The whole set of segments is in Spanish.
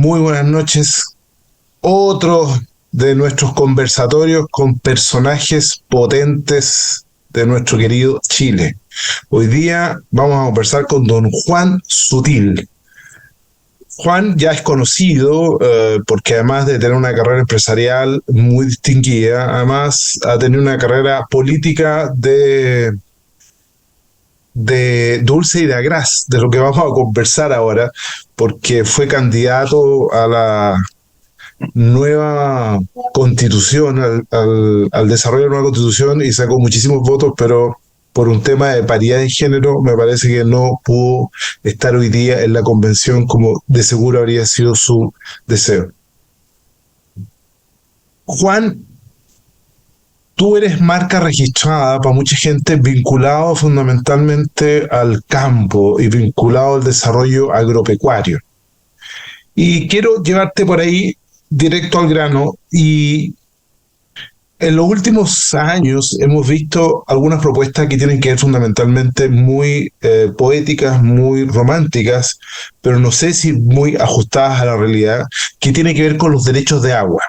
Muy buenas noches. Otro de nuestros conversatorios con personajes potentes de nuestro querido Chile. Hoy día vamos a conversar con don Juan Sutil. Juan ya es conocido porque además de tener una carrera empresarial muy distinguida, además ha tenido una carrera política de dulce y de agraz, de lo que vamos a conversar ahora, porque fue candidato a la nueva constitución, al desarrollo de la nueva constitución y sacó muchísimos votos, pero por un tema de paridad de género me parece que no pudo estar hoy día en la convención como de seguro habría sido su deseo. Juan, tú eres marca registrada para mucha gente vinculado fundamentalmente al campo y vinculado al desarrollo agropecuario. Y quiero llevarte por ahí directo al grano y en los últimos años hemos visto algunas propuestas que tienen que ver fundamentalmente muy poéticas, muy románticas, pero no sé si muy ajustadas a la realidad, que tiene que ver con los derechos de agua.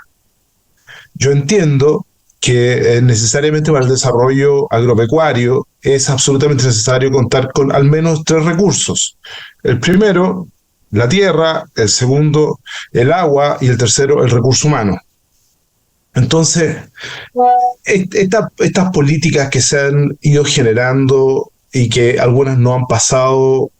Yo entiendo que necesariamente para el desarrollo agropecuario es absolutamente necesario contar con al menos tres recursos. El primero, la tierra; el segundo, el agua; y el tercero, el recurso humano. Entonces, estas políticas que se han ido generando y que algunas no han pasado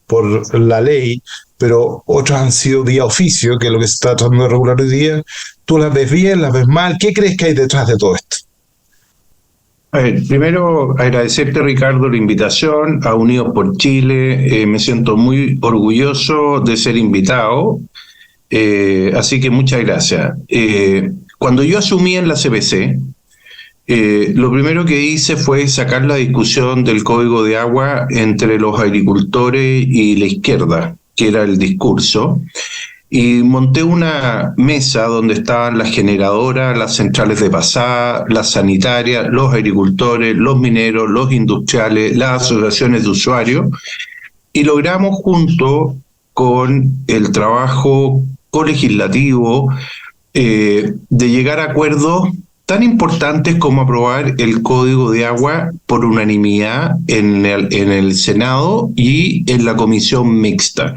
por la ley, pero otras han sido vía oficio, que es lo que se está tratando de regular hoy día, ¿tú las ves bien, las ves mal? ¿Qué crees que hay detrás de todo esto? A ver, primero agradecerte, Ricardo, la invitación a Unidos por Chile. Me siento muy orgulloso de ser invitado, así que muchas gracias. Cuando yo asumí en la CPC, lo primero que hice fue sacar la discusión del Código de Agua entre los agricultores y la izquierda, que era el discurso, y monté una mesa donde estaban las generadoras, las centrales de pasada, las sanitarias, los agricultores, los mineros, los industriales, las asociaciones de usuarios, y logramos junto con el trabajo colegislativo de llegar a acuerdos tan importantes como aprobar el Código de Agua por unanimidad en el Senado y en la comisión mixta.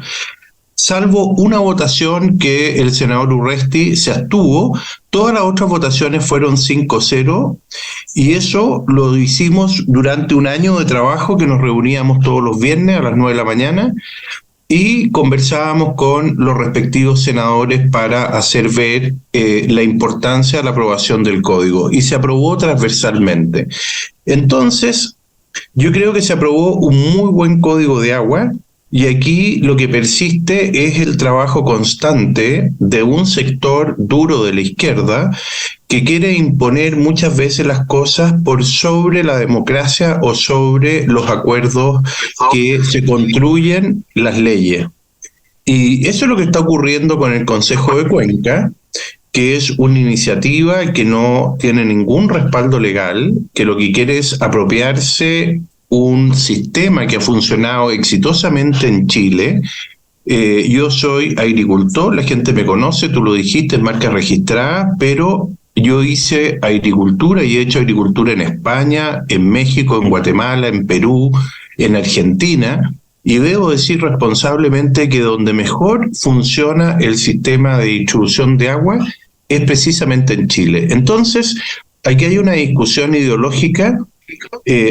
Salvo una votación que el senador Urresti se abstuvo, todas las otras votaciones fueron 5-0, y eso lo hicimos durante un año de trabajo que nos reuníamos todos los viernes a las 9 de la mañana y conversábamos con los respectivos senadores para hacer ver la importancia de la aprobación del código, y se aprobó transversalmente. Entonces, yo creo que se aprobó un muy buen código de agua. Y aquí lo que persiste es el trabajo constante de un sector duro de la izquierda que quiere imponer muchas veces las cosas por sobre la democracia o sobre los acuerdos que se construyen las leyes. Y eso es lo que está ocurriendo con el Consejo de Cuenca, que es una iniciativa que no tiene ningún respaldo legal, que lo que quiere es apropiarse un sistema que ha funcionado exitosamente en Chile. Yo soy agricultor, la gente me conoce, tú lo dijiste, es marca registrada, pero yo hice agricultura y he hecho agricultura en España, en México, en Guatemala, en Perú, en Argentina, y debo decir responsablemente que donde mejor funciona el sistema de distribución de agua es precisamente en Chile. Entonces, aquí hay una discusión ideológica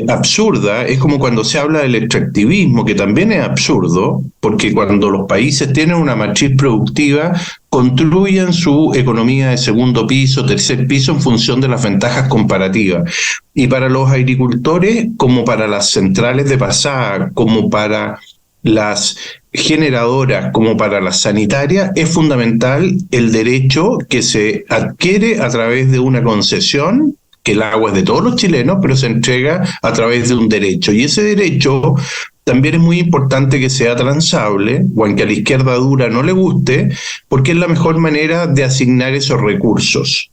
absurda. Es como cuando se habla del extractivismo, que también es absurdo, porque cuando los países tienen una matriz productiva, construyen su economía de segundo piso, tercer piso, en función de las ventajas comparativas. Y para los agricultores, como para las centrales de pasada, como para las generadoras, como para las sanitarias, es fundamental el derecho que se adquiere a través de una concesión, que el agua es de todos los chilenos, pero se entrega a través de un derecho. Y ese derecho también es muy importante que sea transable, o aunque a la izquierda dura no le guste, porque es la mejor manera de asignar esos recursos.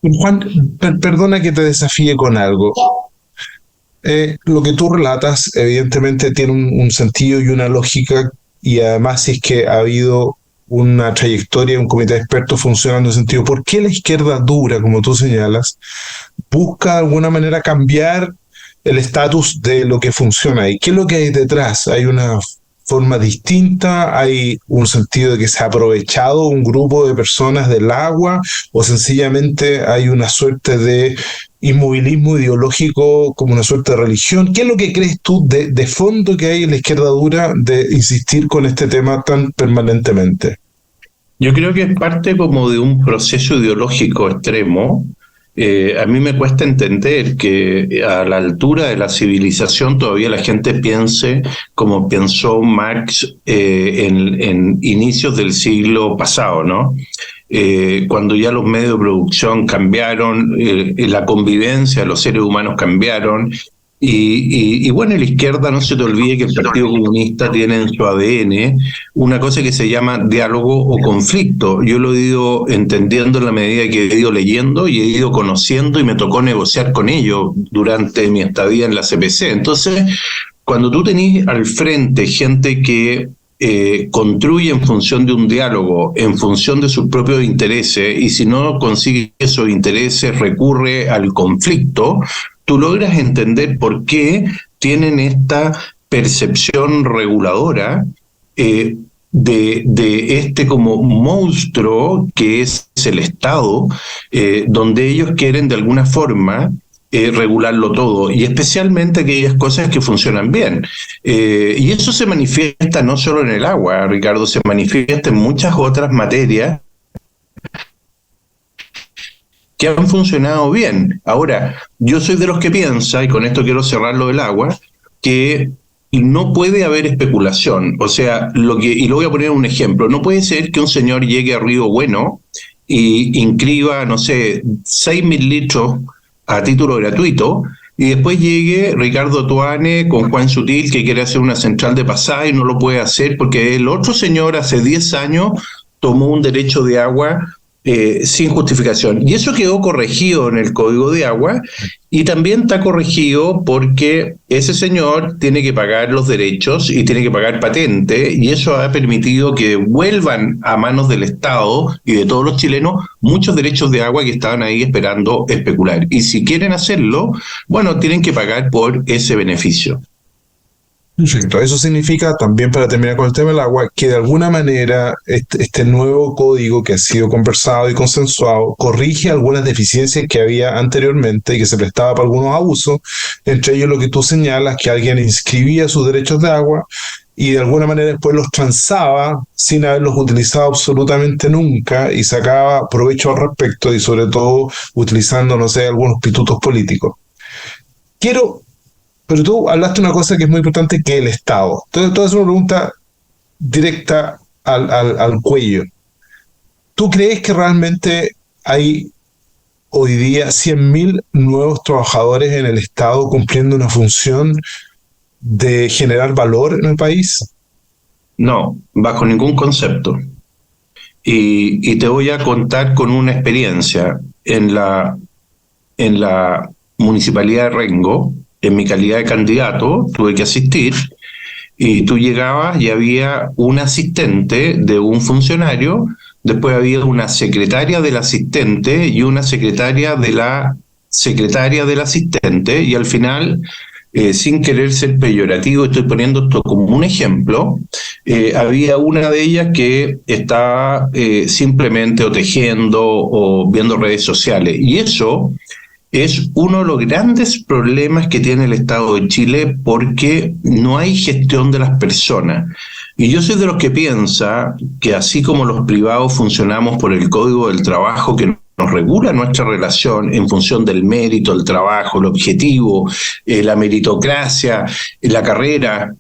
Juan, perdona que te desafíe con algo. Lo que tú relatas evidentemente tiene un sentido y una lógica, y además si es que ha habido una trayectoria, un comité de expertos funcionando en el sentido, ¿por qué la izquierda dura, como tú señalas, busca de alguna manera cambiar el estatus de lo que funciona? ¿Y qué es lo que hay detrás? ¿Hay una forma distinta? ¿Hay un sentido de que se ha aprovechado un grupo de personas del agua? ¿O sencillamente hay una suerte de inmovilismo ideológico como una suerte de religión? ¿Qué es lo que crees tú de fondo que hay en la izquierda dura de insistir con este tema tan permanentemente? Yo creo que es parte como de un proceso ideológico extremo. A mí me cuesta entender que a la altura de la civilización todavía la gente piense como pensó Marx en inicios del siglo pasado, ¿no? Cuando ya los medios de producción cambiaron, la convivencia de los seres humanos cambiaron. Y bueno, en la izquierda no se te olvide que el Partido Comunista tiene en su ADN una cosa que se llama diálogo o conflicto. Yo lo he ido entendiendo en la medida que he ido leyendo y he ido conociendo y me tocó negociar con ellos durante mi estadía en la CPC. Entonces, cuando tú tenés al frente gente que construye en función de un diálogo, en función de sus propios intereses, y si no consigue esos intereses recurre al conflicto, tú logras entender por qué tienen esta percepción reguladora de este como monstruo que es el Estado, donde ellos quieren de alguna forma regularlo todo, y especialmente aquellas cosas que funcionan bien. Y eso se manifiesta no solo en el agua, Ricardo, se manifiesta en muchas otras materias que han funcionado bien. Ahora, yo soy de los que piensa, y con esto quiero cerrar lo del agua, que no puede haber especulación. O sea, y lo voy a poner un ejemplo, no puede ser que un señor llegue a Río Bueno y inscriba, no sé, 6.000 litros a título gratuito, y después llegue Ricardo Toane con Juan Sutil que quiere hacer una central de pasada y no lo puede hacer porque el otro señor hace 10 años tomó un derecho de agua sin justificación. Y eso quedó corregido en el Código de Agua, y también está corregido porque ese señor tiene que pagar los derechos y tiene que pagar patente, y eso ha permitido que vuelvan a manos del Estado y de todos los chilenos muchos derechos de agua que estaban ahí esperando especular. Y si quieren hacerlo, bueno, tienen que pagar por ese beneficio. Perfecto. Eso significa, también para terminar con el tema del agua, que de alguna manera este nuevo código que ha sido conversado y consensuado corrige algunas deficiencias que había anteriormente y que se prestaba para algunos abusos, entre ellos lo que tú señalas, que alguien inscribía sus derechos de agua y de alguna manera después los transaba sin haberlos utilizado absolutamente nunca y sacaba provecho al respecto, y sobre todo utilizando, no sé, algunos pitutos políticos. Pero tú hablaste de una cosa que es muy importante, que es el Estado. Entonces, toda es una pregunta directa al cuello. ¿Tú crees que realmente hay hoy día 100.000 nuevos trabajadores en el Estado cumpliendo una función de generar valor en el país? No, bajo ningún concepto. Y te voy a contar con una experiencia. En la Municipalidad de Rengo, en mi calidad de candidato, tuve que asistir, y tú llegabas y había un asistente de un funcionario, después había una secretaria del asistente y una secretaria de la secretaria del asistente, y al final, sin querer ser peyorativo, estoy poniendo esto como un ejemplo, había una de ellas que estaba simplemente o tejiendo o viendo redes sociales, y eso es uno de los grandes problemas que tiene el Estado de Chile, porque no hay gestión de las personas. Y yo soy de los que piensa que así como los privados funcionamos por el Código del Trabajo, que nos regula nuestra relación en función del mérito, el trabajo, el objetivo, la meritocracia, la carrera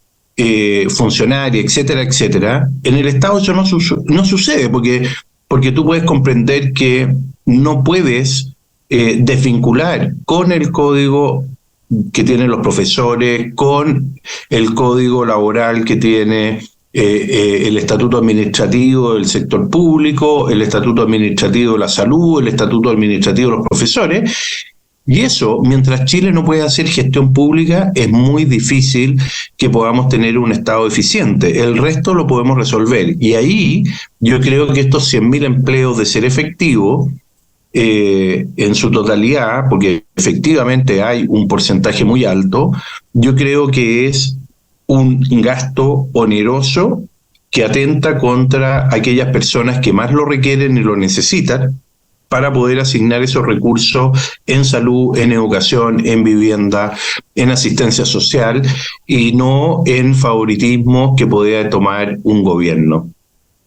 funcionaria, etcétera, etcétera, en el Estado eso no sucede, porque tú puedes comprender que no puedes desvincular con el código que tienen los profesores, con el código laboral que tiene el estatuto administrativo del sector público, el estatuto administrativo de la salud, el estatuto administrativo de los profesores, Y eso, mientras Chile no pueda hacer gestión pública, es muy difícil que podamos tener un Estado eficiente. El resto lo podemos resolver. Y ahí yo creo que estos 100.000 empleos de ser efectivo, en su totalidad, porque efectivamente hay un porcentaje muy alto, yo creo que es un gasto oneroso que atenta contra aquellas personas que más lo requieren y lo necesitan para poder asignar esos recursos en salud, en educación, en vivienda, en asistencia social y no en favoritismo que pueda tomar un gobierno.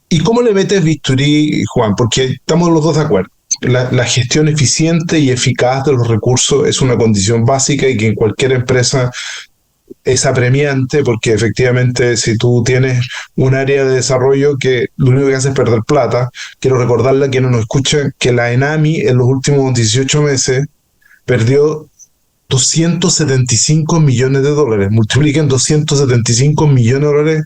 ¿Y cómo le metes bisturí, Juan? Porque estamos los dos de acuerdo. La gestión eficiente y eficaz de los recursos es una condición básica y que en cualquier empresa es apremiante, porque efectivamente si tú tienes un área de desarrollo que lo único que hace es perder plata, quiero recordarle a quienes nos escuchan que la ENAMI en los últimos 18 meses perdió 275 millones de dólares. Multipliquen 275 millones de dólares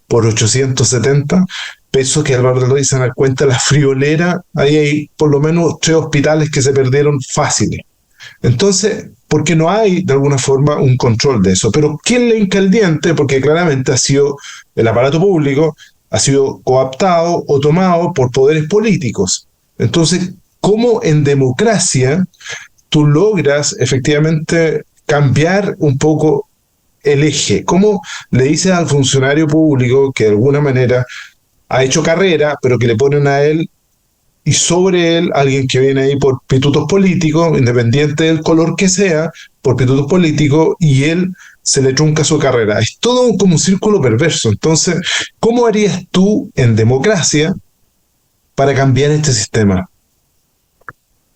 por 870 pesos, que Álvaro del Rey se da cuenta la friolera. Ahí hay por lo menos 3 hospitales que se perdieron fáciles. Entonces, porque no hay de alguna forma un control de eso. Pero ¿quién le hinca el diente? Porque claramente ha sido el aparato público, ha sido cooptado o tomado por poderes políticos. Entonces, ¿cómo en democracia tú logras efectivamente cambiar un poco el eje? ¿Cómo le dices al funcionario público que de alguna manera ha hecho carrera, pero que le ponen a él y sobre él alguien que viene ahí por pitutos políticos, independiente del color que sea, por pitutos políticos, y él se le trunca su carrera? Es todo como un círculo perverso. Entonces, ¿cómo harías tú en democracia para cambiar este sistema?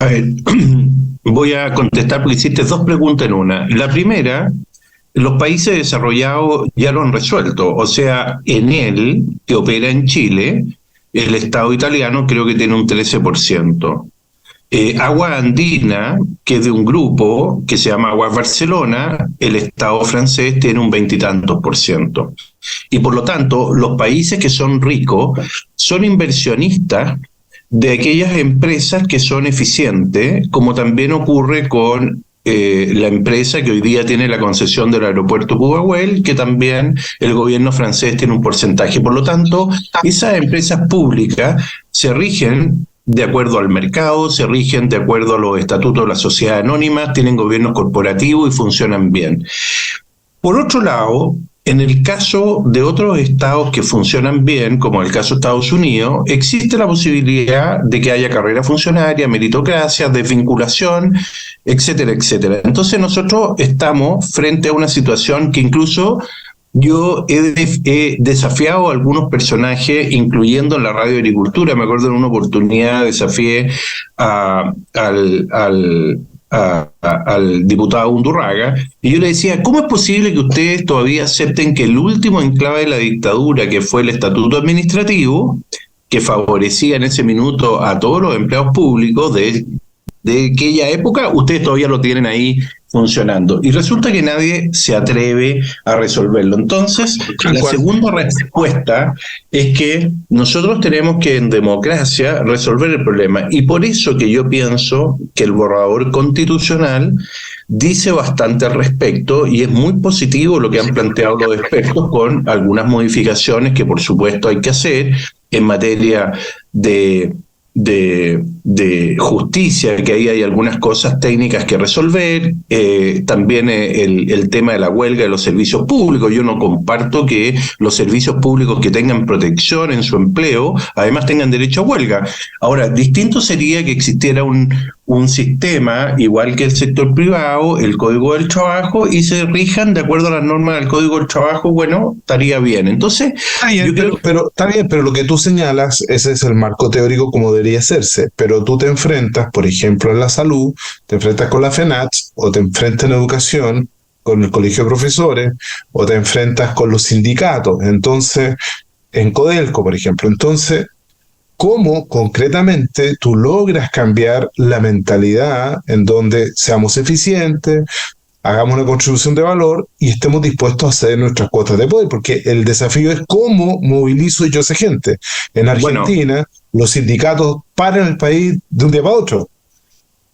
A ver, voy a contestar porque hiciste 2 preguntas en una. La primera, los países desarrollados ya lo han resuelto. O sea, Enel, que opera en Chile, el Estado italiano creo que tiene un 13%. Agua Andina, que es de un grupo que se llama Aguas Barcelona, el Estado francés tiene un 20 y tantos %. Y por lo tanto, los países que son ricos son inversionistas de aquellas empresas que son eficientes, como también ocurre con la empresa que hoy día tiene la concesión del aeropuerto Pudahuel, que también el gobierno francés tiene un porcentaje. Por lo tanto, esas empresas públicas se rigen de acuerdo al mercado, se rigen de acuerdo a los estatutos de la sociedad anónima, tienen gobiernos corporativos y funcionan bien. Por otro lado, en el caso de otros estados que funcionan bien, como el caso de Estados Unidos, existe la posibilidad de que haya carrera funcionaria, meritocracia, desvinculación, etcétera, etcétera. Entonces nosotros estamos frente a una situación que incluso yo he desafiado a algunos personajes, incluyendo en la radio agricultura. Me acuerdo en una oportunidad desafié al diputado Undurraga, y yo le decía, ¿cómo es posible que ustedes todavía acepten que el último enclave de la dictadura, que fue el estatuto administrativo, que favorecía en ese minuto a todos los empleados públicos de aquella época, ustedes todavía lo tienen ahí funcionando? Y resulta que nadie se atreve a resolverlo. Entonces, la segunda respuesta es que nosotros tenemos que en democracia resolver el problema. Y por eso que yo pienso que el borrador constitucional dice bastante al respecto, y es muy positivo lo que han planteado los expertos, con algunas modificaciones que por supuesto hay que hacer en materia de justicia, que ahí hay algunas cosas técnicas que resolver. También el tema de la huelga de los servicios públicos. Yo no comparto que los servicios públicos que tengan protección en su empleo además tengan derecho a huelga. Ahora, distinto sería que existiera un sistema igual que el sector privado, el Código del Trabajo, y se rijan de acuerdo a las normas del Código del Trabajo. Bueno, estaría bien. Entonces, está bien, pero lo que tú señalas, ese es el marco teórico como debería hacerse. Pero tú te enfrentas, por ejemplo, en la salud, te enfrentas con la FENACH, o te enfrentas en educación con el colegio de profesores, o te enfrentas con los sindicatos. Entonces, en Codelco, por ejemplo. Entonces, ¿cómo concretamente tú logras cambiar la mentalidad en donde seamos eficientes, hagamos una contribución de valor y estemos dispuestos a hacer nuestras cuotas de poder? Porque el desafío es cómo movilizo yo a esa gente. En Argentina, los sindicatos paran el país de un día para otro.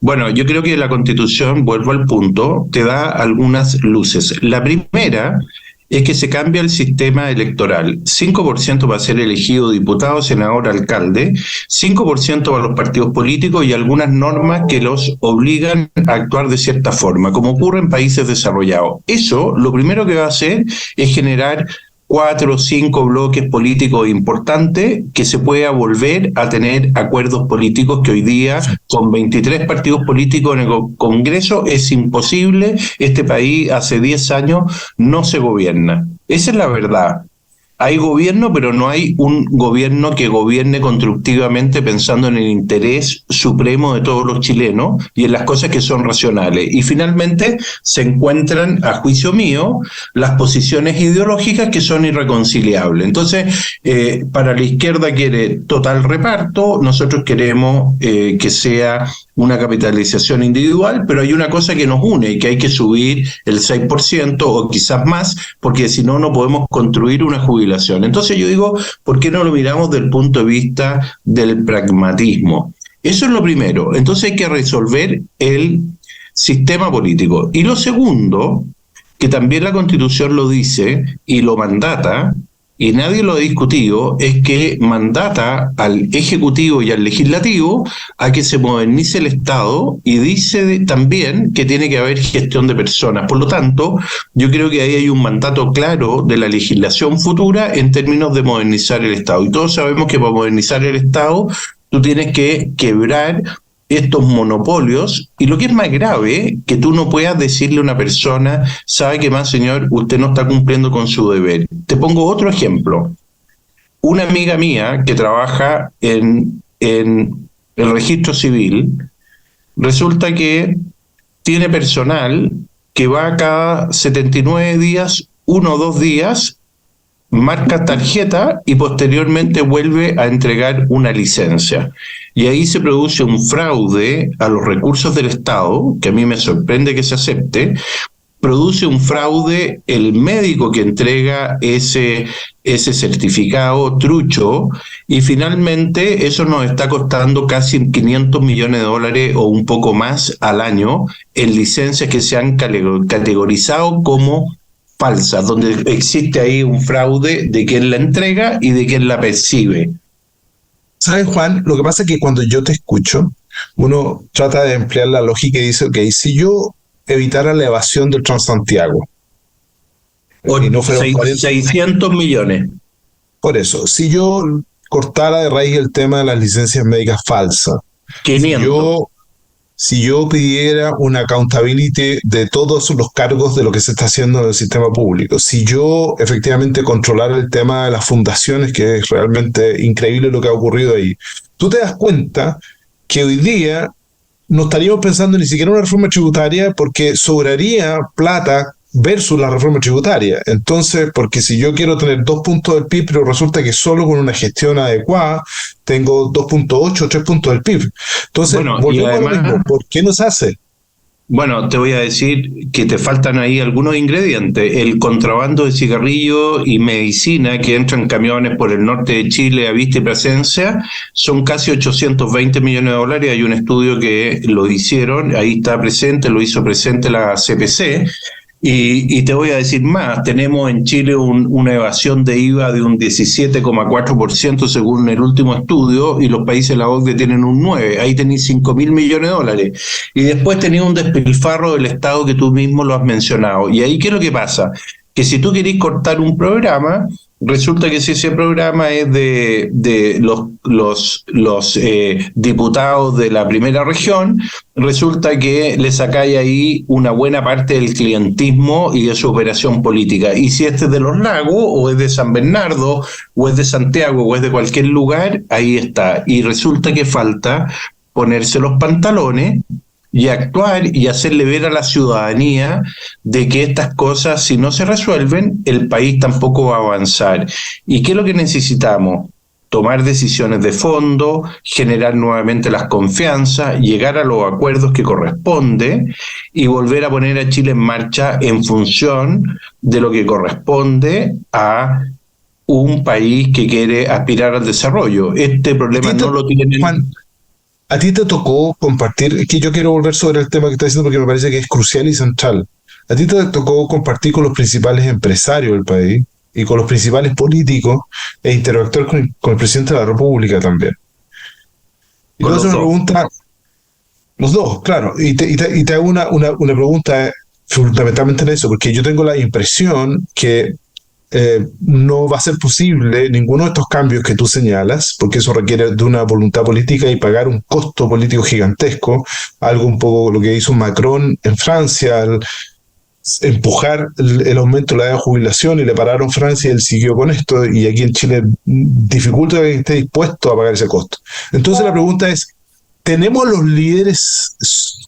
Bueno, yo creo que la Constitución, vuelvo al punto, te da algunas luces. La primera es que se cambia el sistema electoral. 5% va a ser elegido diputado, senador, alcalde, 5% para los partidos políticos y algunas normas que los obligan a actuar de cierta forma, como ocurre en países desarrollados. Eso, lo primero que va a hacer es generar 4 o 5 bloques políticos importantes que se pueda volver a tener acuerdos políticos que hoy día, con 23 partidos políticos en el Congreso, es imposible. Este país hace 10 años no se gobierna. Esa es la verdad. Hay gobierno, pero no hay un gobierno que gobierne constructivamente pensando en el interés supremo de todos los chilenos y en las cosas que son racionales. Y finalmente se encuentran, a juicio mío, las posiciones ideológicas que son irreconciliables. Entonces, para la izquierda quiere total reparto, nosotros queremos que sea una capitalización individual, pero hay una cosa que nos une y que hay que subir el 6% o quizás más, porque si no, no podemos construir una jubilación. Entonces yo digo, ¿por qué no lo miramos desde el punto de vista del pragmatismo? Eso es lo primero. Entonces hay que resolver el sistema político. Y lo segundo, que también la Constitución lo dice y lo mandata, y nadie lo ha discutido, es que mandata al Ejecutivo y al Legislativo a que se modernice el Estado y dice también que tiene que haber gestión de personas. Por lo tanto, yo creo que ahí hay un mandato claro de la legislación futura en términos de modernizar el Estado. Y todos sabemos que para modernizar el Estado tú tienes que quebrar estos monopolios, y lo que es más grave, que tú no puedas decirle a una persona, sabe que más, señor, usted no está cumpliendo con su deber. Te pongo otro ejemplo. Una amiga mía que trabaja en el registro civil, resulta que tiene personal que va cada 79 días, 1 o 2 días, marca tarjeta y posteriormente vuelve a entregar una licencia. Y ahí se produce un fraude a los recursos del Estado, que a mí me sorprende que se acepte. Produce un fraude el médico que entrega ese certificado trucho, y finalmente eso nos está costando casi 500 millones de dólares o un poco más al año en licencias que se han categorizado como falsas, donde existe ahí un fraude de quien la entrega y de quien la percibe. ¿Sabes, Juan? Lo que pasa es que cuando yo te escucho, uno trata de emplear la lógica y dice, ok, si yo evitara la evasión del Transantiago, y no fueron 600 millones. Por eso, si yo cortara de raíz el tema de las licencias médicas falsas, 500. Si yo pidiera una accountability de todos los cargos de lo que se está haciendo en el sistema público, si yo efectivamente controlara el tema de las fundaciones, que es realmente increíble lo que ha ocurrido ahí, tú te das cuenta que hoy día no estaríamos pensando ni siquiera en una reforma tributaria, porque sobraría plata versus la reforma tributaria. Entonces, porque si yo quiero tener 2 puntos del PIB, pero resulta que solo con una gestión adecuada tengo 2,8 o 3 puntos del PIB. Entonces, bueno, volvemos además, a lo mismo. ¿Por qué no se hace? Bueno, te voy a decir que te faltan ahí algunos ingredientes. El contrabando de cigarrillos y medicina que entran camiones por el norte de Chile a Vista y Plasencia son casi 820 millones de dólares. Hay un estudio que lo hicieron, ahí está presente, lo hizo presente la CPC. Y te voy a decir más, tenemos en Chile una evasión de IVA de un 17,4% según el último estudio, y los países de la OCDE tienen un 9%, ahí tenéis 5.000 millones de dólares. Y después tenéis un despilfarro del Estado que tú mismo lo has mencionado. Y ahí, ¿qué es lo que pasa? Que si tú querés cortar un programa, resulta que si ese programa es de los diputados de la primera región, resulta que le sacáis ahí una buena parte del clientismo y de su operación política. Y si este es de Los Lagos, o es de San Bernardo, o es de Santiago, o es de cualquier lugar, ahí está. Y resulta que falta ponerse los pantalones y actuar y hacerle ver a la ciudadanía de que estas cosas, si no se resuelven, el país tampoco va a avanzar. ¿Y qué es lo que necesitamos? Tomar decisiones de fondo, generar nuevamente las confianzas, llegar a los acuerdos que corresponde y volver a poner a Chile en marcha en función de lo que corresponde a un país que quiere aspirar al desarrollo. Este problema no lo tienen... Juan, A ti te tocó compartir, que yo quiero volver sobre el tema que estás diciendo porque me parece que es crucial y central. A ti te tocó compartir con los principales empresarios del país y con los principales políticos e interactuar con el presidente de la República también. Y Con luego los una dos. pregunta, los dos, claro, y te hago una pregunta fundamentalmente en eso, porque yo tengo la impresión que no va a ser posible ninguno de estos cambios que tú señalas, porque eso requiere de una voluntad política y pagar un costo político gigantesco, algo un poco lo que hizo Macron en Francia al empujar el aumento de la edad de jubilación y le pararon Francia y él siguió con esto y aquí en Chile dificulta que esté dispuesto a pagar ese costo. Entonces la pregunta es, ¿tenemos los líderes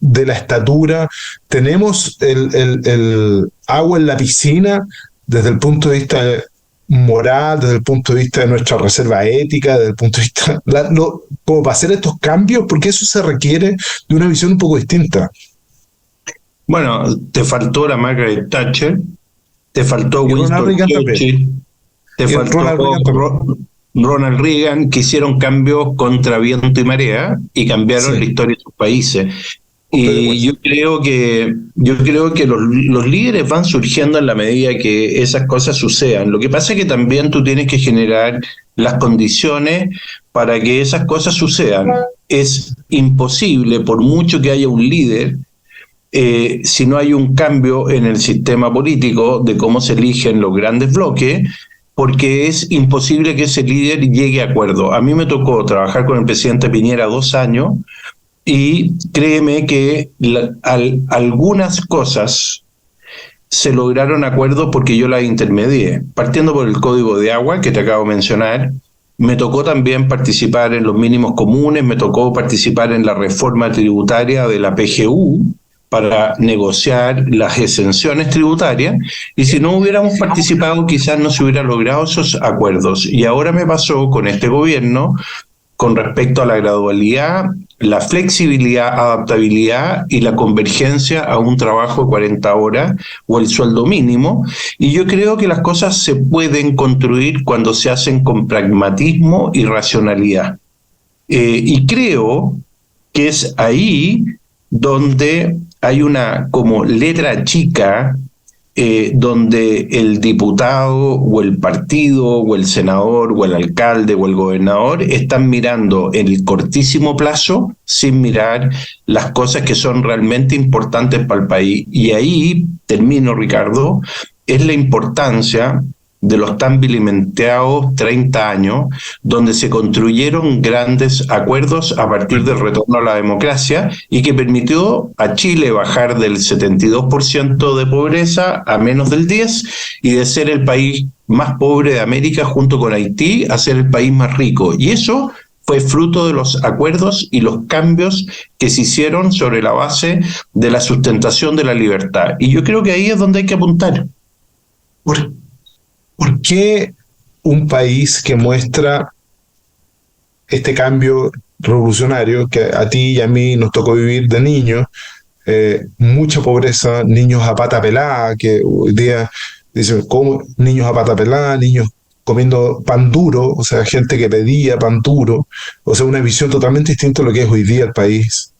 de la estatura? ¿Tenemos el agua en la piscina desde el punto de vista moral, desde el punto de vista de nuestra reserva ética, desde el punto de vista, como para hacer estos cambios? Porque eso se requiere de una visión un poco distinta. Bueno, te faltó la Margaret Thatcher, te faltó Y Ronald Winston Reagan también. Churchill, te Y faltó Ronald Reagan también. Ronald Reagan, que hicieron cambios contra viento y marea y cambiaron la Sí, historia de sus países. estoy de Y acuerdo. yo creo que los líderes van surgiendo en la medida que esas cosas sucedan. Lo que pasa es que también tú tienes que generar las condiciones para que esas cosas sucedan. Es imposible, por mucho que haya un líder, si no hay un cambio en el sistema político de cómo se eligen los grandes bloques, porque es imposible que ese líder llegue a acuerdo. A mí me tocó trabajar con el presidente Piñera 2 años y créeme que algunas cosas se lograron acuerdos porque yo las intermedié. Partiendo por el código de agua que te acabo de mencionar, me tocó también participar en los mínimos comunes, me tocó participar en la reforma tributaria de la PGU para negociar las exenciones tributarias, y si no hubiéramos participado quizás no se hubieran logrado esos acuerdos. Y ahora me pasó con este gobierno con respecto a la gradualidad, la flexibilidad, adaptabilidad y la convergencia a un trabajo de 40 horas o el sueldo mínimo. Y yo creo que las cosas se pueden construir cuando se hacen con pragmatismo y racionalidad. Y creo que es ahí donde hay una como letra chica, donde el diputado o el partido o el senador o el alcalde o el gobernador están mirando en el cortísimo plazo sin mirar las cosas que son realmente importantes para el país. Y ahí, termino Ricardo, es la importancia de los tan vilipendiados 30 años, donde se construyeron grandes acuerdos a partir del retorno a la democracia y que permitió a Chile bajar del 72% de pobreza a menos del 10% y de ser el país más pobre de América junto con Haití a ser el país más rico. Y eso fue fruto de los acuerdos y los cambios que se hicieron sobre la base de la sustentación de la libertad. Y yo creo que ahí es donde hay que apuntar. ¿Por, ¿Por qué un país que muestra este cambio revolucionario que a ti y a mí nos tocó vivir de niños, mucha pobreza, niños a pata pelada, que hoy día dicen, ¿cómo? Niños a pata pelada, niños comiendo pan duro, o sea, gente que pedía pan duro, o sea, una visión totalmente distinta a lo que es hoy día el país?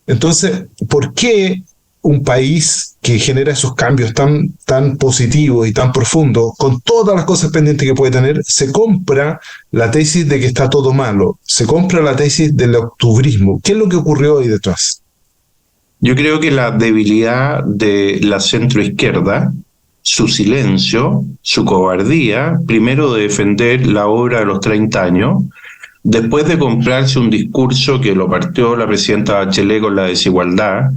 Entonces, ¿por qué un país que genera esos cambios tan positivos y tan profundos, con todas las cosas pendientes que puede tener, se compra la tesis de que está todo malo, se compra la tesis del octubrismo? ¿Qué es lo que ocurrió ahí detrás? Yo creo que la debilidad de la centroizquierda, su silencio, su cobardía, primero de defender la obra de los 30 años, después de comprarse un discurso que lo partió la presidenta Bachelet con la desigualdad,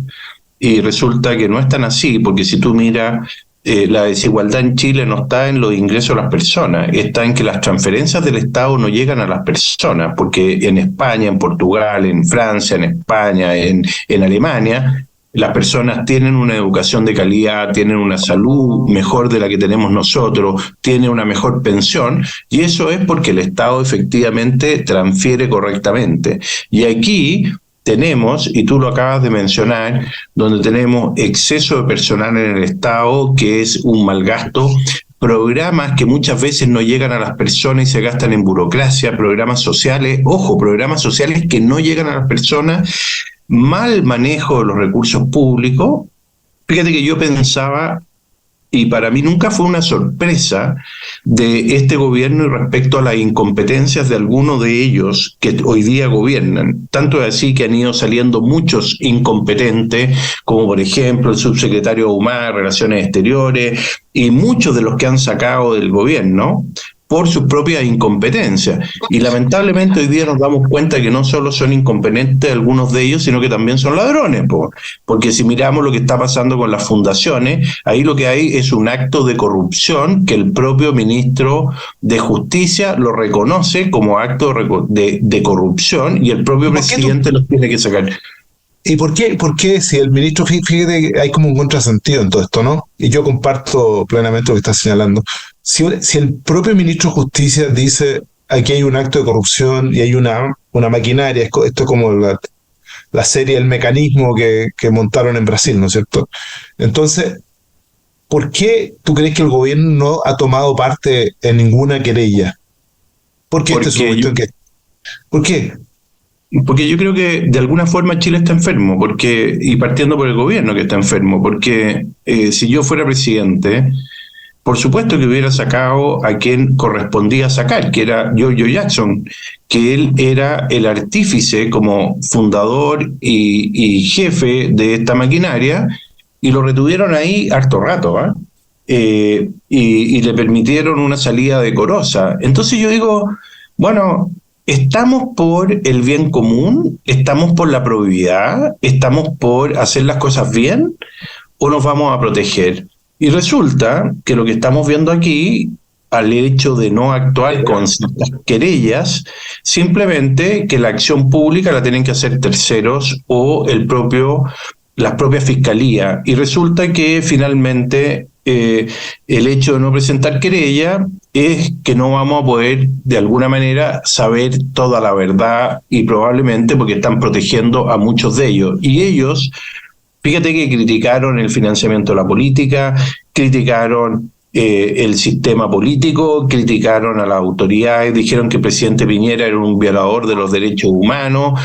y resulta que no es tan así, porque si tú miras, la desigualdad en Chile no está en los ingresos de las personas, está en que las transferencias del Estado no llegan a las personas, porque en España, en Portugal, en Francia, en España, en Alemania, las personas tienen una educación de calidad, tienen una salud mejor de la que tenemos nosotros, tienen una mejor pensión, y eso es porque el Estado efectivamente transfiere correctamente. Y aquí tenemos, y tú lo acabas de mencionar, donde tenemos exceso de personal en el Estado, que es un mal gasto, programas que muchas veces no llegan a las personas y se gastan en burocracia, programas sociales, ojo, programas sociales que no llegan a las personas, mal manejo de los recursos públicos. Fíjate que yo pensaba, y para mí nunca fue una sorpresa de este gobierno y respecto a las incompetencias de algunos de ellos que hoy día gobiernan. Tanto es así que han ido saliendo muchos incompetentes, como por ejemplo el subsecretario Ahumada de Relaciones Exteriores, y muchos de los que han sacado del gobierno por sus propias incompetencias. Y lamentablemente hoy día nos damos cuenta que no solo son incompetentes algunos de ellos, sino que también son ladrones, porque si miramos lo que está pasando con las fundaciones, ahí lo que hay es un acto de corrupción que el propio ministro de Justicia lo reconoce como acto de corrupción, y el propio presidente los tiene que sacar. ¿Y por qué si el ministro, fíjate que hay como un contrasentido en todo esto, ¿no? Y yo comparto plenamente lo que estás señalando. Si el propio ministro de Justicia dice aquí hay un acto de corrupción y hay una maquinaria, esto es como la serie El Mecanismo que montaron en Brasil, ¿no es cierto? Entonces, ¿por qué tú crees que el gobierno no ha tomado parte en ninguna querella? ¿Por qué esta es una cuestión que... ¿Por qué? Porque yo creo que de alguna forma Chile está enfermo, y partiendo por el gobierno que está enfermo, porque si yo fuera presidente, por supuesto que hubiera sacado a quien correspondía sacar, que era Giorgio Jackson, que él era el artífice como fundador y jefe de esta maquinaria, y lo retuvieron ahí harto rato, y le permitieron una salida decorosa. Entonces yo digo, bueno, ¿estamos por el bien común? ¿Estamos por la probidad? ¿Estamos por hacer las cosas bien? ¿O nos vamos a proteger? Y resulta que lo que estamos viendo aquí, al hecho de no actuar con ciertas querellas, simplemente que la acción pública la tienen que hacer terceros o las propias fiscalías. Y resulta que finalmente el hecho de no presentar querella es que no vamos a poder de alguna manera saber toda la verdad, y probablemente porque están protegiendo a muchos de ellos. Y ellos, fíjate que criticaron el financiamiento de la política, criticaron el sistema político, criticaron a las autoridades, dijeron que el presidente Piñera era un violador de los derechos humanos,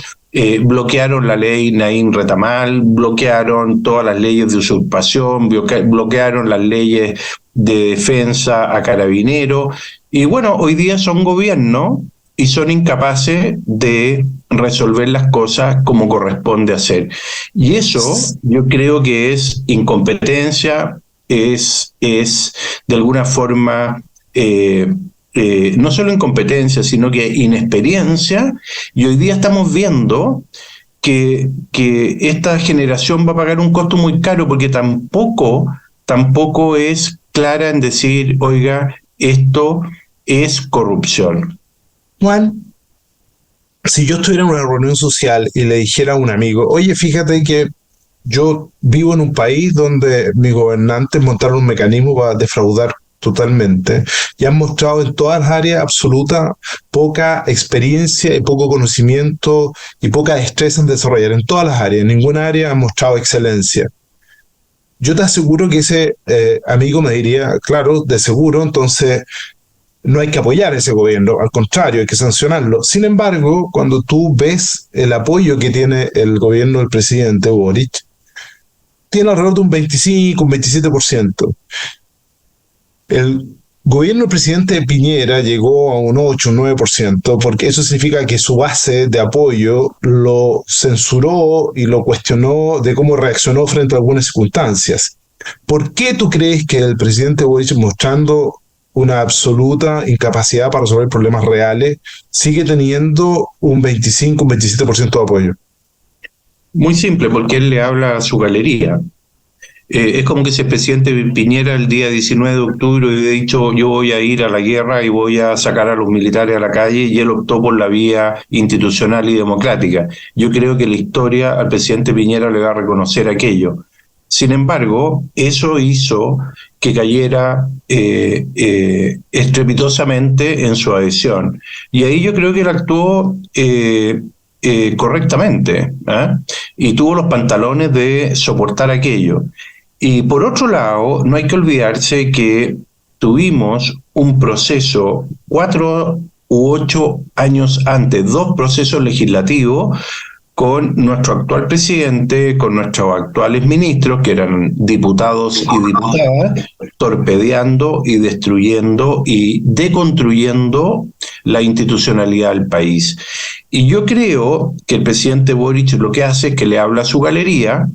bloquearon la ley Naín Retamal, bloquearon todas las leyes de usurpación, bloquearon las leyes de defensa a carabineros, y bueno, hoy día son gobierno y son incapaces de resolver las cosas como corresponde hacer. Y eso yo creo que es incompetencia, es de alguna forma no solo incompetencia, sino que inexperiencia, y hoy día estamos viendo que esta generación va a pagar un costo muy caro, porque tampoco es clara en decir, oiga, esto es corrupción. Juan, si yo estuviera en una reunión social y le dijera a un amigo, oye, fíjate que yo vivo en un país donde mis gobernantes montaron un mecanismo para defraudar totalmente y han mostrado en todas las áreas absoluta poca experiencia y poco conocimiento y poca destreza en desarrollar, en todas las áreas, en ninguna área han mostrado excelencia. Yo te aseguro que ese amigo me diría, claro, de seguro, entonces no hay que apoyar a ese gobierno, al contrario, hay que sancionarlo. Sin embargo, cuando tú ves el apoyo que tiene el gobierno del presidente Boric, tiene alrededor de un 25, un 27%. El gobierno del presidente Piñera llegó a un 8, un 9%, porque eso significa que su base de apoyo lo censuró y lo cuestionó de cómo reaccionó frente a algunas circunstancias. ¿Por qué tú crees que el presidente Boric, mostrando una absoluta incapacidad para resolver problemas reales, sigue teniendo un 25, un 27% de apoyo? Muy simple, porque él le habla a su galería. Es como que si el presidente Piñera el día 19 de octubre hubiera dicho yo voy a ir a la guerra y voy a sacar a los militares a la calle, y él optó por la vía institucional y democrática. Yo creo que la historia al presidente Piñera le va a reconocer aquello. Sin embargo, eso hizo que cayera estrepitosamente en su adhesión. Y ahí yo creo que él actuó correctamente, y tuvo los pantalones de soportar aquello. Y por otro lado, no hay que olvidarse que tuvimos un proceso 4 u 8 años antes, 2 procesos legislativos con nuestro actual presidente, con nuestros actuales ministros, que eran diputados y diputadas, torpedeando y destruyendo y deconstruyendo la institucionalidad del país. Y yo creo que el presidente Boric lo que hace es que le habla a su galería,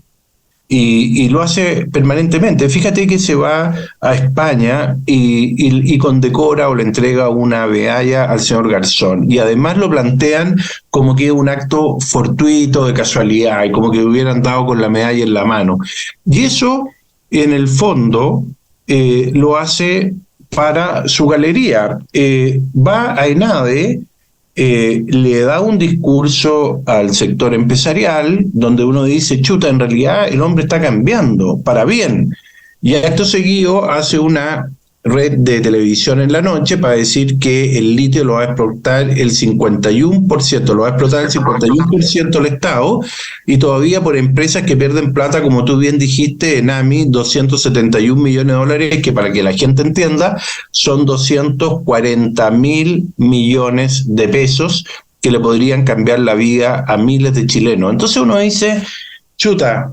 y lo hace permanentemente. Fíjate que se va a España y condecora o le entrega una medalla al señor Garzón. Y además lo plantean como que es un acto fortuito, de casualidad, y como que hubieran dado con la medalla en la mano. Y eso, en el fondo, lo hace para su galería. Va a ENADE, le da un discurso al sector empresarial donde uno dice, chuta, en realidad el hombre está cambiando para bien. Y acto seguido hace una red de televisión en la noche para decir que el litio lo va a explotar el 51%, lo va a explotar el 51% el Estado, y todavía por empresas que pierden plata, como tú bien dijiste, Enami, 271 millones de dólares, que para que la gente entienda, son 240 mil millones de pesos que le podrían cambiar la vida a miles de chilenos. Entonces uno dice, chuta,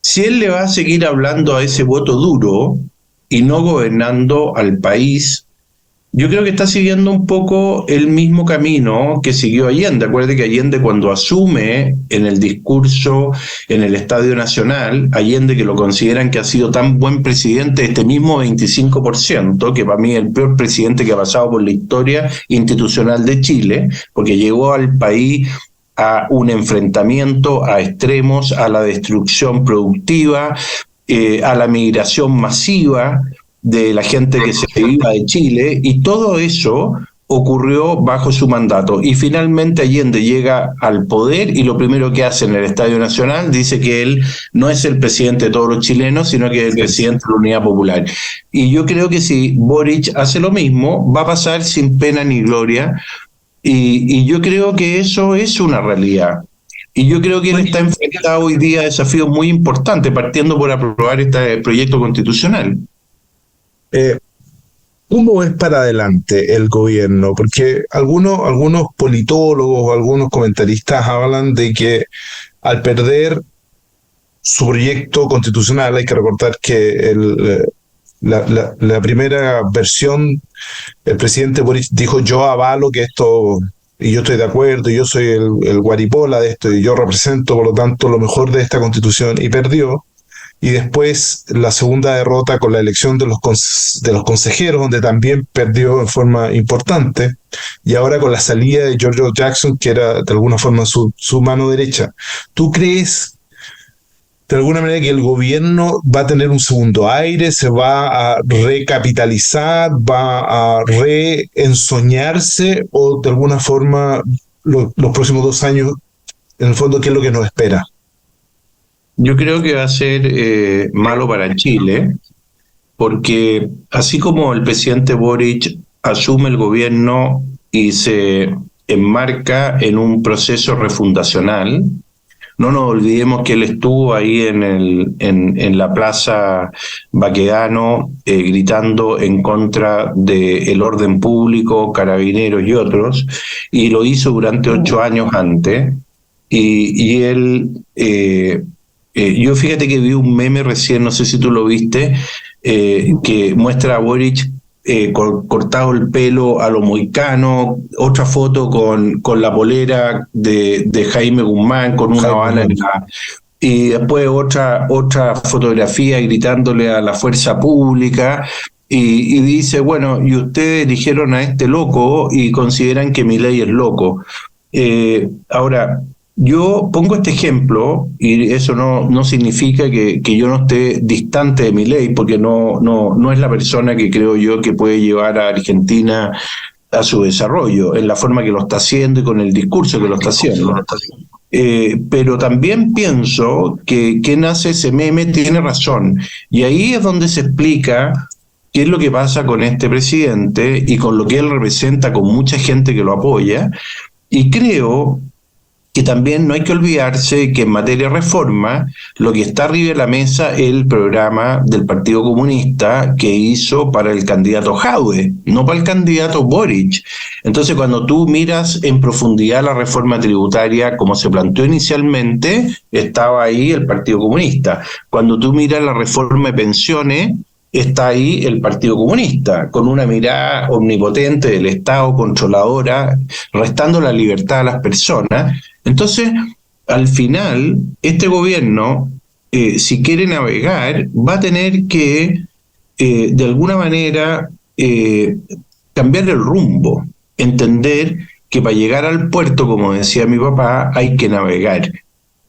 si él le va a seguir hablando a ese voto duro y no gobernando al país, yo creo que está siguiendo un poco el mismo camino que siguió Allende. Acuérdate que Allende, cuando asume en el discurso en el Estadio Nacional, Allende, que lo consideran que ha sido tan buen presidente, este mismo 25%, que para mí es el peor presidente que ha pasado por la historia institucional de Chile, porque llegó al país a un enfrentamiento a extremos, a la destrucción productiva, a la migración masiva de la gente que se iba de Chile, y todo eso ocurrió bajo su mandato. Y finalmente Allende llega al poder y lo primero que hace en el Estadio Nacional, dice que él no es el presidente de todos los chilenos, sino que es el presidente de la Unidad Popular. Y yo creo que si Boric hace lo mismo, va a pasar sin pena ni gloria, y yo creo que eso es una realidad. Y yo creo que él está enfrentado hoy día a desafíos muy importantes, partiendo por aprobar este proyecto constitucional. ¿Cómo es para adelante el gobierno? Porque algunos politólogos, algunos comentaristas hablan de que al perder su proyecto constitucional, hay que recordar que la primera versión, el presidente Boric dijo: yo avalo que esto, y yo estoy de acuerdo, y yo soy el guaripola de esto, y yo represento, por lo tanto, lo mejor de esta constitución, y perdió. Y después la segunda derrota con la elección de los consejeros, donde también perdió en forma importante, y ahora con la salida de George Jackson, que era de alguna forma su mano derecha. ¿Tú crees de alguna manera que el gobierno va a tener un segundo aire, se va a recapitalizar, va a reensoñarse, o de alguna forma los próximos 2 años, en el fondo, qué es lo que nos espera? Yo creo que va a ser malo para Chile, porque así como el presidente Boric asume el gobierno y se enmarca en un proceso refundacional, no nos olvidemos que él estuvo ahí en la Plaza Baquedano gritando en contra del orden público, carabineros y otros, y lo hizo durante 8 años antes, y él... yo fíjate que vi un meme recién, no sé si tú lo viste, que muestra a Boric cortado el pelo a lo moicano, otra foto con la polera de Jaime Guzmán, con una bala en la... Y después otra fotografía gritándole a la fuerza pública, y dice, bueno, y ustedes eligieron a este loco y consideran que Milei es loco. Ahora, yo pongo este ejemplo, y eso no significa que yo no esté distante de Milei, porque no es la persona que creo yo que puede llevar a Argentina a su desarrollo, en la forma que lo está haciendo y con el discurso que lo está haciendo. Pero también pienso que quien hace ese meme tiene razón, y ahí es donde se explica qué es lo que pasa con este presidente y con lo que él representa, con mucha gente que lo apoya, y creo que también no hay que olvidarse que en materia de reforma, lo que está arriba de la mesa es el programa del Partido Comunista que hizo para el candidato Jadwe, no para el candidato Boric. Entonces, cuando tú miras en profundidad la reforma tributaria como se planteó inicialmente, estaba ahí el Partido Comunista. Cuando tú miras la reforma de pensiones, está ahí el Partido Comunista, con una mirada omnipotente del Estado, controladora, restando la libertad a las personas. Entonces, al final, este gobierno, si quiere navegar, va a tener que, de alguna manera, cambiar el rumbo, entender que para llegar al puerto, como decía mi papá, hay que navegar.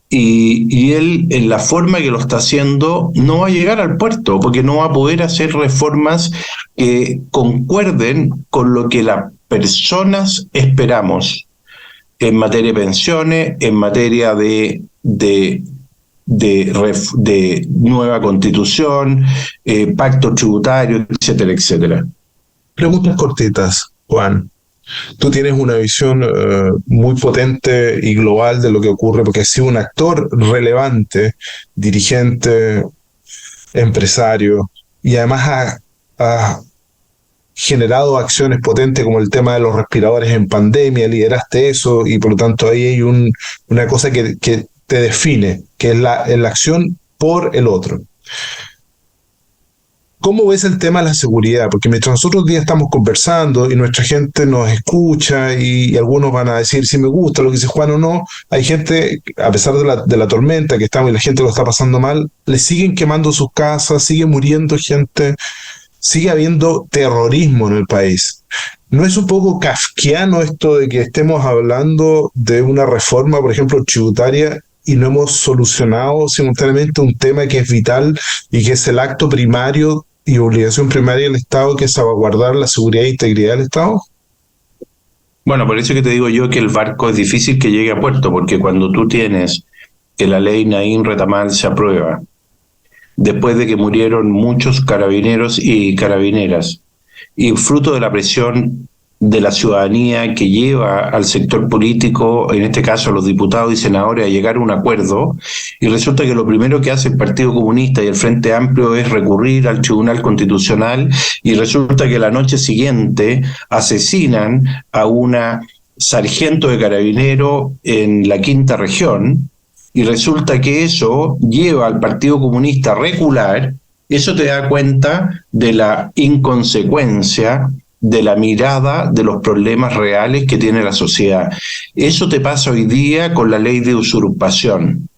Y él, en la forma que lo está haciendo, no va a llegar al puerto, porque no va a poder hacer reformas que concuerden con lo que las personas esperamos en materia de pensiones, en materia de nueva constitución, pacto tributario, etcétera, etcétera. Preguntas cortitas, Juan. Tú tienes una visión muy potente y global de lo que ocurre, porque has sido un actor relevante, dirigente, empresario, y además ha generado acciones potentes como el tema de los respiradores en pandemia, lideraste eso, y por lo tanto ahí hay una cosa que te define, que es la acción por el otro. ¿Cómo ves el tema de la seguridad? Porque mientras nosotros hoy día estamos conversando y nuestra gente nos escucha y algunos van a decir si me gusta lo que dice Juan o no, hay gente, a pesar de la tormenta que estamos y la gente lo está pasando mal, le siguen quemando sus casas, sigue muriendo gente, sigue habiendo terrorismo en el país. ¿No es un poco kafkiano esto de que estemos hablando de una reforma, por ejemplo, tributaria, y no hemos solucionado simultáneamente un tema que es vital y que es el acto primario y obligación primaria del Estado, que es salvaguardar la seguridad e integridad del Estado? Bueno, por eso que te digo yo que el barco es difícil que llegue a puerto, porque cuando tú tienes que la ley Naín Retamal se aprueba, después de que murieron muchos carabineros y carabineras, y fruto de la presión de la ciudadanía que lleva al sector político, en este caso a los diputados y senadores, a llegar a un acuerdo, y resulta que lo primero que hace el Partido Comunista y el Frente Amplio es recurrir al Tribunal Constitucional, y resulta que la noche siguiente asesinan a una sargento de carabinero en la Quinta Región, y resulta que eso lleva al Partido Comunista a recular. Eso te da cuenta de la inconsecuencia de la mirada de los problemas reales que tiene la sociedad. Eso te pasa hoy día con la ley de usurpación.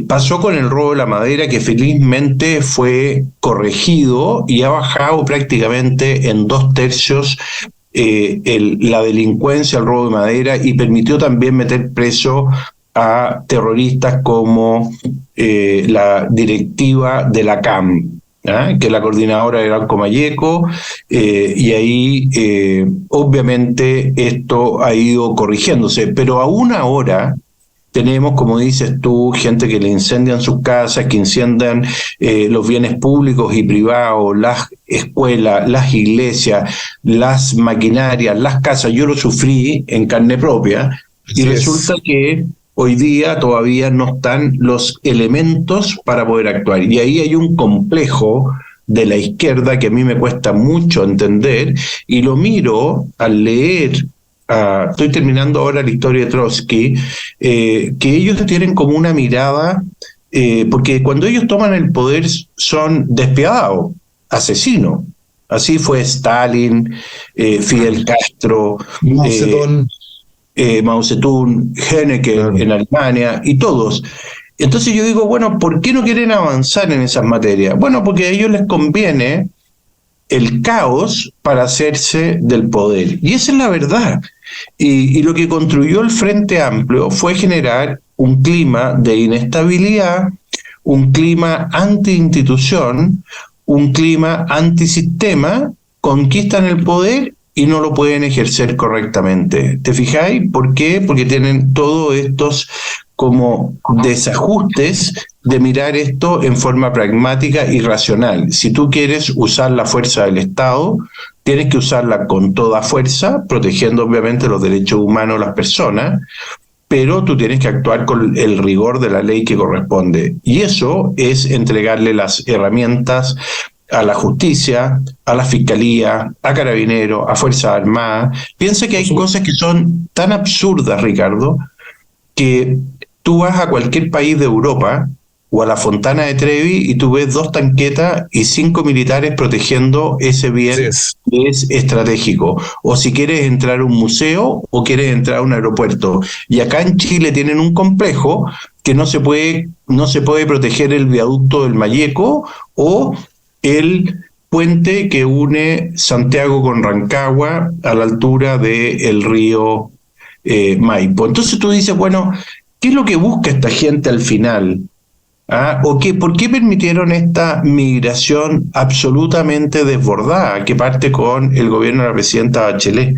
Pasó con el robo de la madera, que felizmente fue corregido y ha bajado prácticamente en 2/3 la delincuencia, el robo de madera, y permitió también meter preso a terroristas como la directiva de la CAM, que es la coordinadora de Banco Mayeco, y ahí obviamente esto ha ido corrigiéndose, pero aún ahora tenemos, como dices tú, gente que le incendian sus casas, que incendian los bienes públicos y privados, las escuelas, las iglesias, las maquinarias, las casas. Yo lo sufrí en carne propia, y resulta que hoy día todavía no están los elementos para poder actuar. Y ahí hay un complejo de la izquierda que a mí me cuesta mucho entender, y lo miro al leer, estoy terminando ahora la historia de Trotsky, que ellos tienen como una mirada, porque cuando ellos toman el poder son despiadados, asesinos. Así fue Stalin, Fidel Castro, Mao Zedong, Henneke en Alemania, y todos. Entonces yo digo, bueno, ¿por qué no quieren avanzar en esas materias? Bueno, porque a ellos les conviene el caos para hacerse del poder. Y esa es la verdad. Y lo que construyó el Frente Amplio fue generar un clima de inestabilidad, un clima anti-institución, un clima antisistema. Conquistan el poder y no lo pueden ejercer correctamente. ¿Te fijáis? ¿Por qué? Porque tienen todos estos como desajustes de mirar esto en forma pragmática y racional. Si tú quieres usar la fuerza del Estado, tienes que usarla con toda fuerza, protegiendo obviamente los derechos humanos de las personas, pero tú tienes que actuar con el rigor de la ley que corresponde. Y eso es entregarle las herramientas a la justicia, a la fiscalía, a carabineros, a Fuerzas Armadas. Piensa que hay cosas que son tan absurdas, Ricardo, que tú vas a cualquier país de Europa o a la Fontana de Trevi y tú ves 2 tanquetas y 5 militares protegiendo ese Así bien es. que es estratégico. O si quieres entrar a un museo o quieres entrar a un aeropuerto. Y acá en Chile tienen un complejo que no se puede proteger el viaducto del Mayeco o el puente que une Santiago con Rancagua a la altura del río Maipo. Entonces tú dices, bueno, ¿qué es lo que busca esta gente al final? ¿Ah? ¿Por qué permitieron esta migración absolutamente desbordada que parte con el gobierno de la presidenta Bachelet?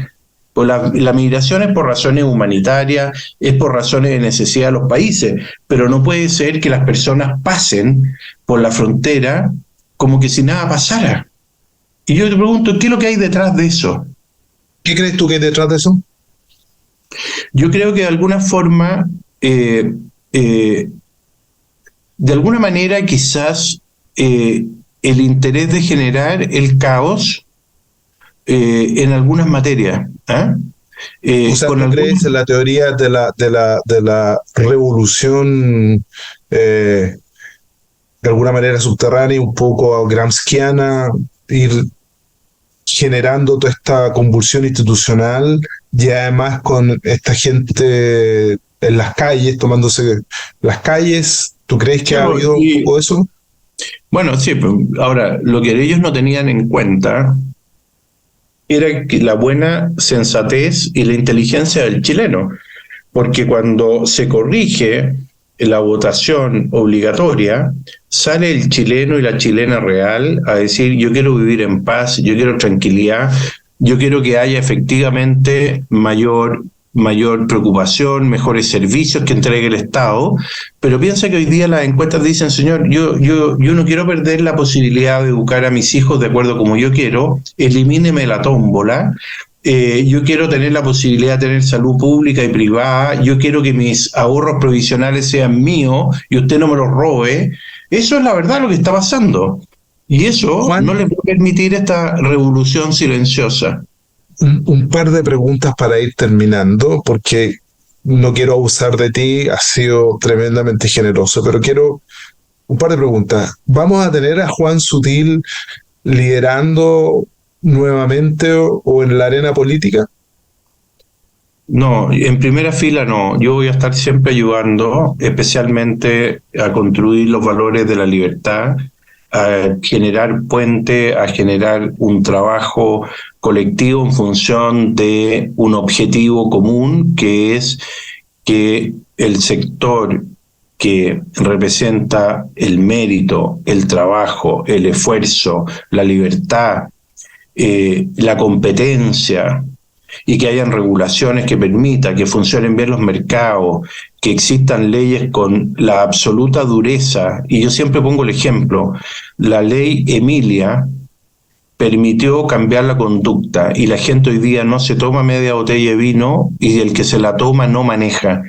Pues la migración es por razones humanitarias, es por razones de necesidad de los países, pero no puede ser que las personas pasen por la frontera como que si nada pasara. Y yo te pregunto, ¿qué es lo que hay detrás de eso? ¿Qué crees tú que hay detrás de eso? Yo creo que eh, eh, de alguna manera quizás el interés de generar el caos en algunas materias. ¿Ah? O sea, Con ¿tú algunos, crees en la teoría de la revolución de alguna manera subterránea, un poco gramsciana, ir generando toda esta convulsión institucional y además con esta gente en las calles, tomándose las calles? ¿Tú crees que sí, ha habido un poco de eso? bueno, sí, pues, ahora, lo que ellos no tenían en cuenta era que la buena sensatez y la inteligencia del chileno, porque cuando se corrige la votación obligatoria, sale el chileno y la chilena real a decir, yo quiero vivir en paz, yo quiero tranquilidad, yo quiero que haya efectivamente mayor preocupación, mejores servicios que entregue el Estado, pero piensa que hoy día las encuestas dicen, señor, yo no quiero perder la posibilidad de educar a mis hijos de acuerdo como yo quiero, elimíneme la tómbola, yo quiero tener la posibilidad de tener salud pública y privada, yo quiero que mis ahorros provisionales sean míos y usted no me los robe. Eso es la verdad lo que está pasando. Y eso no Juan, le va a permitir esta revolución silenciosa. un par de preguntas para ir terminando, porque no quiero abusar de ti, has sido tremendamente generoso, pero quiero un par de preguntas. ¿Vamos a tener a Juan Sutil liderando nuevamente o en la arena política? No, en primera fila no. Yo voy a estar siempre ayudando, especialmente a construir los valores de la libertad, a generar puente, a generar un trabajo colectivo en función de un objetivo común, que es que el sector que representa el mérito, el trabajo, el esfuerzo, la libertad, la competencia, y que hayan regulaciones que permitan que funcionen bien los mercados, que existan leyes con la absoluta dureza. Y yo siempre pongo el ejemplo, la ley Emilia permitió cambiar la conducta y la gente hoy día no se toma media botella de vino y el que se la toma no maneja.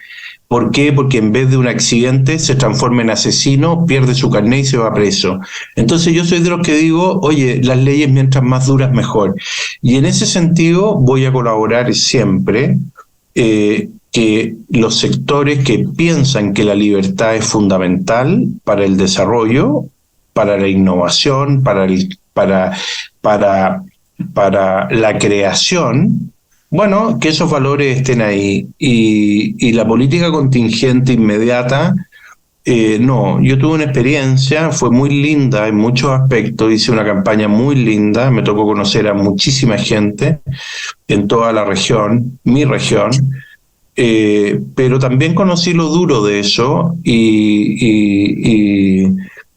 ¿Por qué? Porque en vez de un accidente se transforma en asesino, pierde su carnet y se va preso. Entonces yo soy de los que digo, oye, las leyes mientras más duras mejor. Y en ese sentido voy a colaborar siempre que los sectores que piensan que la libertad es fundamental para el desarrollo, para la innovación, para la creación, bueno, que esos valores estén ahí. Y la política contingente inmediata, no, yo tuve una experiencia, fue muy linda en muchos aspectos, hice una campaña muy linda, me tocó conocer a muchísima gente en toda la región, mi región, pero también conocí lo duro de eso y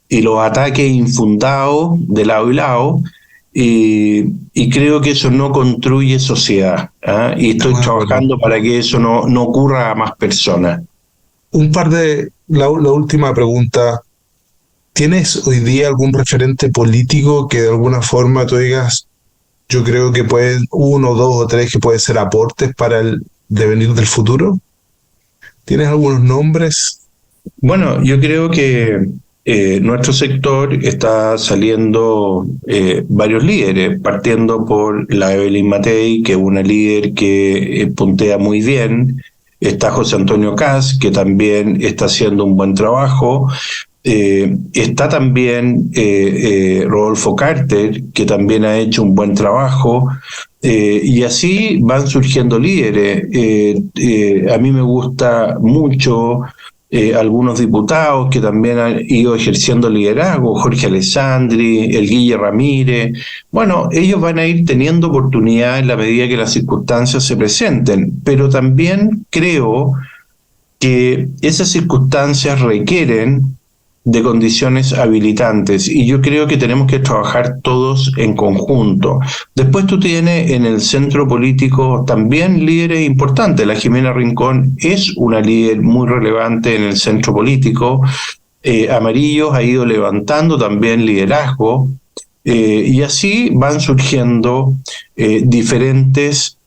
los ataques infundados de lado y lado, y creo que eso no construye sociedad, ¿ah? Y estoy Estamos de acuerdo. trabajando para que eso no ocurra a más personas. La última pregunta. ¿Tienes hoy día algún referente político que de alguna forma tú digas, yo creo que pueden, uno, dos o tres que pueden ser aportes para el devenir del futuro? ¿Tienes algunos nombres? Bueno, yo creo que nuestro sector está saliendo varios líderes, partiendo por la Evelyn Matei, que es una líder que puntea muy bien. Está José Antonio Kast, que también está haciendo un buen trabajo. Está también Rodolfo Carter, que también ha hecho un buen trabajo. Y así van surgiendo líderes. A mí me gusta mucho algunos diputados que también han ido ejerciendo liderazgo, Jorge Alessandri, el Guille Ramírez. Bueno, ellos van a ir teniendo oportunidad en la medida que las circunstancias se presenten, pero también creo que esas circunstancias requieren de condiciones habilitantes y yo creo que tenemos que trabajar todos en conjunto. Después tú tienes en el centro político también líderes importantes. La Jimena Rincón es una líder muy relevante en el centro político. Amarillos ha ido levantando también liderazgo y así van surgiendo diferentes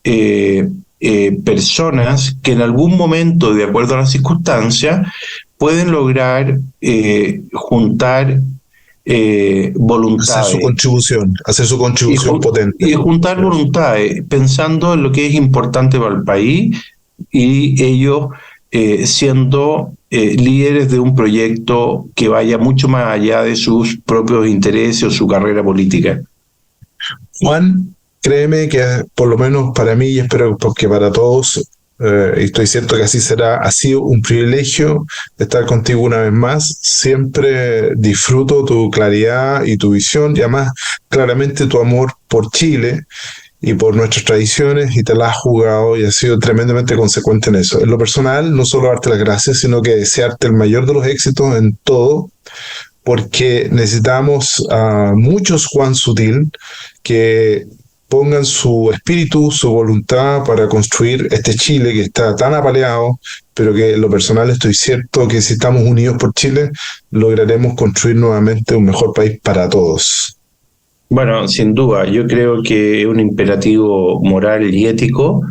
personas que en algún momento, de acuerdo a las circunstancias, pueden lograr juntar voluntades. Hacer su contribución potente. Y juntar voluntades, pensando en lo que es importante para el país y ellos siendo líderes de un proyecto que vaya mucho más allá de sus propios intereses o su carrera política. Juan, créeme que por lo menos para mí y espero que para todos, y estoy cierto que así será, ha sido un privilegio estar contigo una vez más. Siempre disfruto tu claridad y tu visión y además claramente tu amor por Chile y por nuestras tradiciones y te la has jugado y has sido tremendamente consecuente en eso. En lo personal, no solo darte las gracias, sino que desearte el mayor de los éxitos en todo, porque necesitamos a muchos Juan Sutil que pongan su espíritu, su voluntad para construir este Chile que está tan apaleado, pero que en lo personal estoy cierto que si estamos unidos por Chile, lograremos construir nuevamente un mejor país para todos. Bueno, sin duda, yo creo que es un imperativo moral y ético,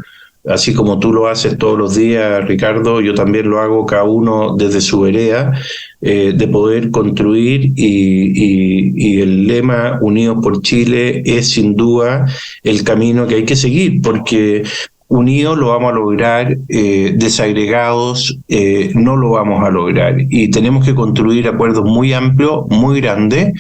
así como tú lo haces todos los días, Ricardo, yo también lo hago cada uno desde su vereda, de poder construir y el lema Unidos por Chile es sin duda el camino que hay que seguir, porque unidos lo vamos a lograr, desagregados no lo vamos a lograr y tenemos que construir acuerdos muy amplios, muy grandes,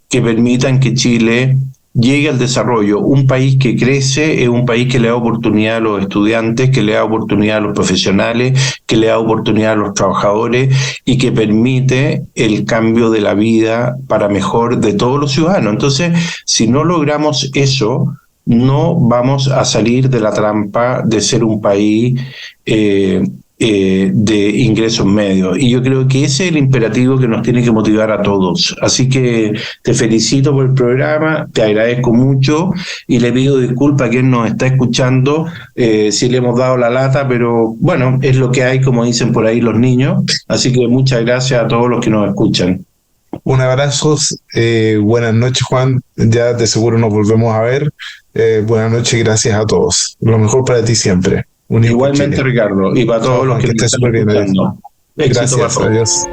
que permitan que Chile llegue al desarrollo. Un país que crece es un país que le da oportunidad a los estudiantes, que le da oportunidad a los profesionales, que le da oportunidad a los trabajadores y que permite el cambio de la vida para mejor de todos los ciudadanos. Entonces, si no logramos eso, no vamos a salir de la trampa de ser un país de ingresos medios. Y yo creo que ese es el imperativo que nos tiene que motivar a todos. Así que te felicito por el programa, te agradezco mucho y le pido disculpas a quien nos está escuchando si le hemos dado la lata, pero bueno, es lo que hay, como dicen por ahí los niños. Así que muchas gracias a todos los que nos escuchan. Un abrazo, buenas noches Juan, ya de seguro nos volvemos a ver. Buenas noches y gracias a todos. Lo mejor para ti siempre. Igualmente, Ricardo, y para todos los que estén súper bien. Éxito. Gracias, adiós.